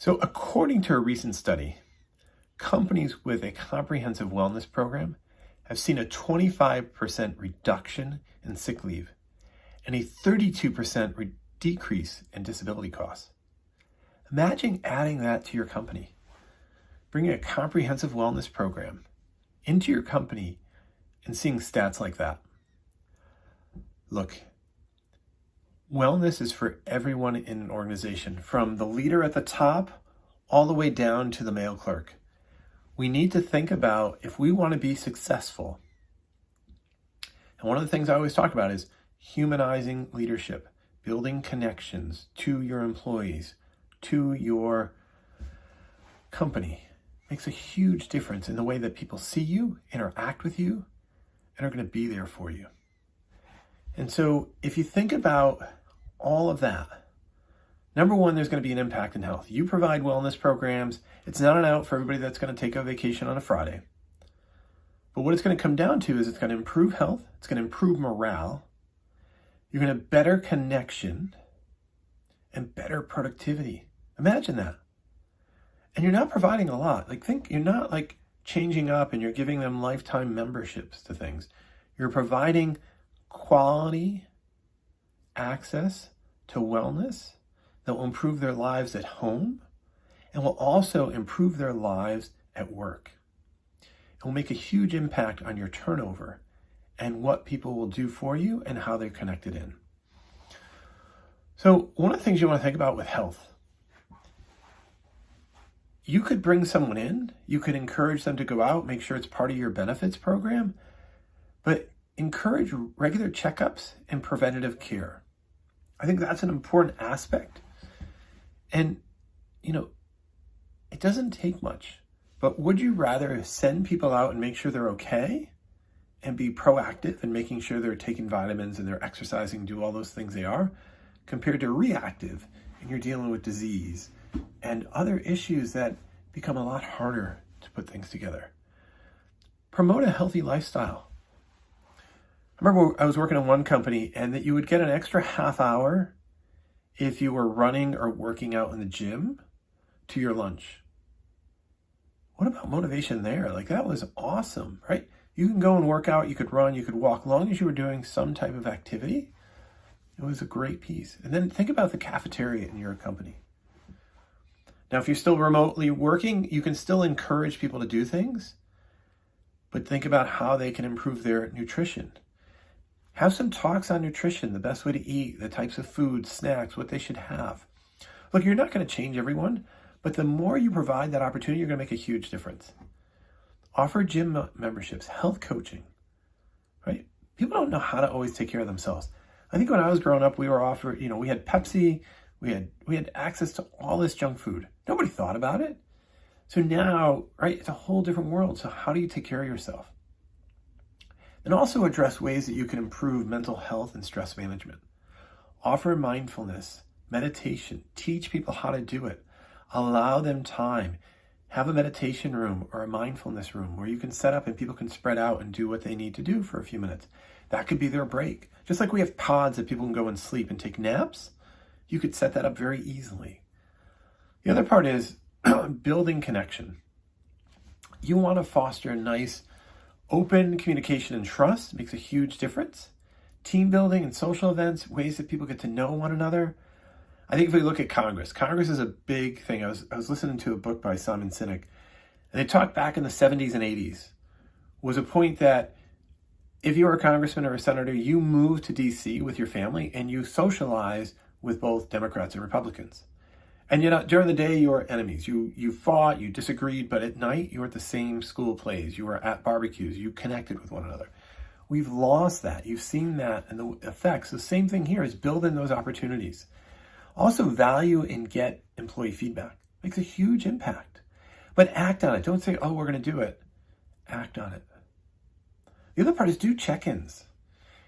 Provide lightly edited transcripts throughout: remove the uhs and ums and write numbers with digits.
So according to a recent study, companies with a comprehensive wellness program have seen a 25% reduction in sick leave and a 32% decrease in disability costs. Imagine adding that to your company, bringing a comprehensive wellness program into your company and seeing stats like that. Look, wellness is for everyone in an organization, from the leader at the top all the way down to the mail clerk. We need to think about if we want to be successful. And one of the things I always talk about is humanizing leadership, building connections to your employees, to your company. Makes a huge difference in the way that people see you, interact with you, and are going to be there for you. And so if you think about all of that, number one, there's going to be an impact in health. You provide wellness programs. It's not an out for everybody that's going to take a vacation on a Friday. But what it's going to come down to is it's going to improve health. It's going to improve morale. You're going to have better connection and better productivity. Imagine that. And you're not providing a lot. You're not changing up and you're giving them lifetime memberships to things. You're providing quality access to wellness that will improve their lives at home and will also improve their lives at work. It will make a huge impact on your turnover and what people will do for you and how they're connected in. So one of the things you want to think about with health, you could bring someone in, you could encourage them to go out, make sure it's part of your benefits program, but encourage regular checkups and preventative care. I think that's an important aspect. And, it doesn't take much, but would you rather send people out and make sure they're okay and be proactive in making sure they're taking vitamins and they're exercising, do all those things they are, compared to reactive and you're dealing with disease and other issues that become a lot harder to put things together? Promote a healthy lifestyle. I remember I was working in one company and that you would get an extra half hour if you were running or working out in the gym to your lunch. What about motivation there? That was awesome, right? You can go and work out, you could run, you could walk, as long as you were doing some type of activity. It was a great piece. And then think about the cafeteria in your company. Now, if you're still remotely working, you can still encourage people to do things, but think about how they can improve their nutrition. Have some talks on nutrition, the best way to eat, the types of food, snacks, what they should have. Look, you're not going to change everyone, but the more you provide that opportunity, you're going to make a huge difference. Offer gym memberships, health coaching, right? People don't know how to always take care of themselves. I think when I was growing up, we were offered, we had Pepsi, we had access to all this junk food. Nobody thought about it. So now, right, it's a whole different world. So how do you take care of yourself? And also address ways that you can improve mental health and stress management. Offer mindfulness, meditation, teach people how to do it. Allow them time. Have a meditation room or a mindfulness room where you can set up and people can spread out and do what they need to do for a few minutes. That could be their break. Just like we have pods that people can go and sleep and take naps, you could set that up very easily. The other part is building connection. You want to foster a nice, open communication and trust. It makes a huge difference. Team building and social events, ways that people get to know one another. I think if we look at Congress is a big thing. I was listening to a book by Simon Sinek, and they talked back in the 70s and 80s, was a point that if you were a congressman or a senator, you moved to DC with your family and you socialize with both Democrats and Republicans. And during the day, you were enemies. You fought, you disagreed, but at night, you were at the same school plays. You were at barbecues. You connected with one another. We've lost that. You've seen that and the effects. The same thing here is build in those opportunities. Also value and get employee feedback. Makes a huge impact. But act on it. Don't say, oh, we're going to do it. Act on it. The other part is do check-ins.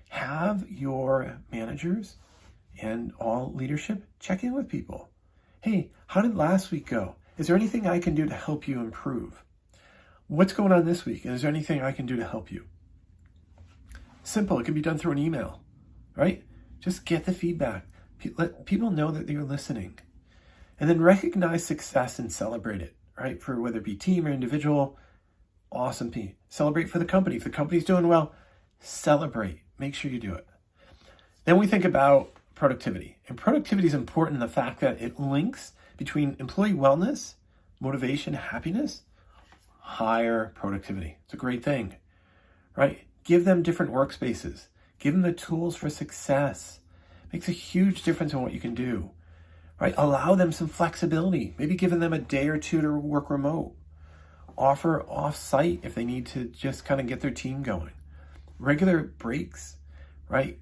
Have your managers and all leadership check in with people. Hey, how did last week go? Is there anything I can do to help you improve? What's going on this week? And is there anything I can do to help you? Simple. It can be done through an email, right? Just get the feedback. Let people know that you're listening. And then recognize success and celebrate it, right? For whether it be team or individual, awesome team. Celebrate for the company. If the company's doing well, celebrate. Make sure you do it. Then we think about productivity. And productivity is important in the fact that it links between employee wellness, motivation, happiness, higher productivity. It's a great thing, right? Give them different workspaces. Give them the tools for success. Makes a huge difference in what you can do, right? Allow them some flexibility. Maybe giving them a day or two to work remote. Offer off-site if they need to just kind of get their team going. Regular breaks, right?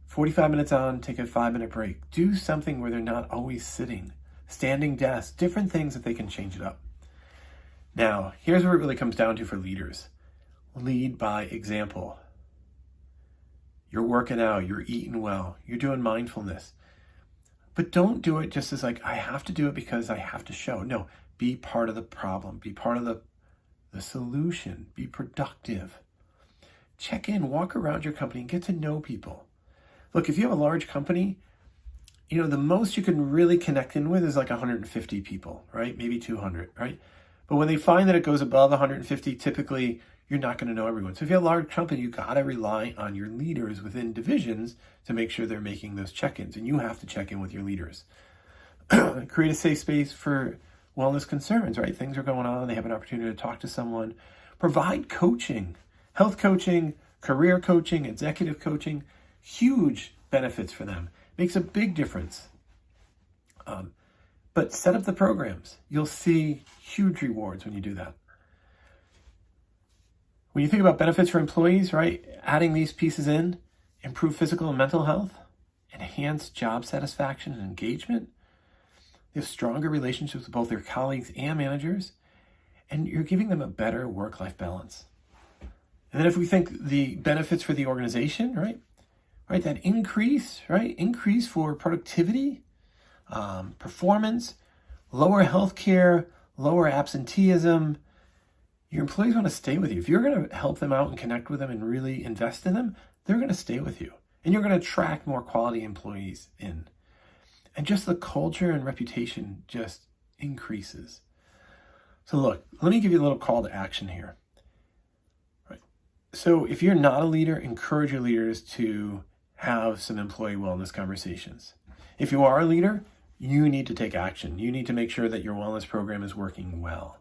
45 minutes on, take a 5-minute break. Do something where they're not always sitting. Standing desks, different things that they can change it up. Now, here's where it really comes down to for leaders. Lead by example. You're working out, you're eating well, you're doing mindfulness. But don't do it just as like, I have to do it because I have to show. No, be part of the problem. Be part of the solution. Be productive. Check in, walk around your company and get to know people. Look, if you have a large company, the most you can really connect in with is like 150 people, right? Maybe 200, right? But when they find that it goes above 150, typically you're not going to know everyone. So if you have a large company, you got to rely on your leaders within divisions to make sure they're making those check-ins. And you have to check in with your leaders. Create a safe space for wellness concerns, right? Things are going on. They have an opportunity to talk to someone. Provide coaching, health coaching, career coaching, executive coaching. Huge benefits for them. Makes a big difference. But set up the programs. You'll see huge rewards when you do that. When you think about benefits for employees, right? Adding these pieces in, improve physical and mental health, enhance job satisfaction and engagement. They have stronger relationships with both their colleagues and managers, and you're giving them a better work-life balance. And then if we think the benefits for the organization, right? That increase, right? Increase for productivity, performance, lower healthcare, lower absenteeism. Your employees want to stay with you. If you're going to help them out and connect with them and really invest in them, they're going to stay with you. And you're going to attract more quality employees in. And just the culture and reputation just increases. So look, let me give you a little call to action here. Right. So if you're not a leader, encourage your leaders to have some employee wellness conversations. If you are a leader, you need to take action. You need to make sure that your wellness program is working well.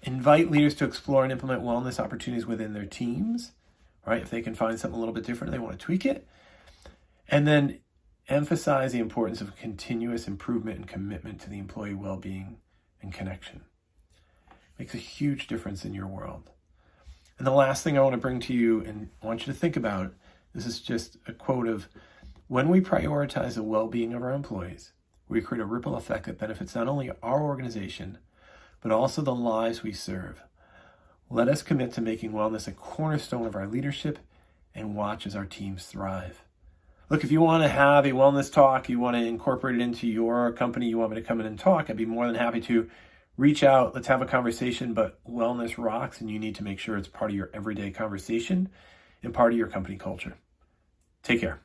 Invite leaders to explore and implement wellness opportunities within their teams, right? If they can find something a little bit different, they want to tweak it. And then emphasize the importance of continuous improvement and commitment to the employee well-being and connection. Makes a huge difference in your world. And the last thing I want to bring to you and want you to think about, this is just a quote of, when we prioritize the well-being of our employees, we create a ripple effect that benefits not only our organization, but also the lives we serve. Let us commit to making wellness a cornerstone of our leadership and watch as our teams thrive. Look, if you want to have a wellness talk, you want to incorporate it into your company, you want me to come in and talk, I'd be more than happy to. Reach out, let's have a conversation, but wellness rocks, and you need to make sure it's part of your everyday conversation and part of your company culture. Take care.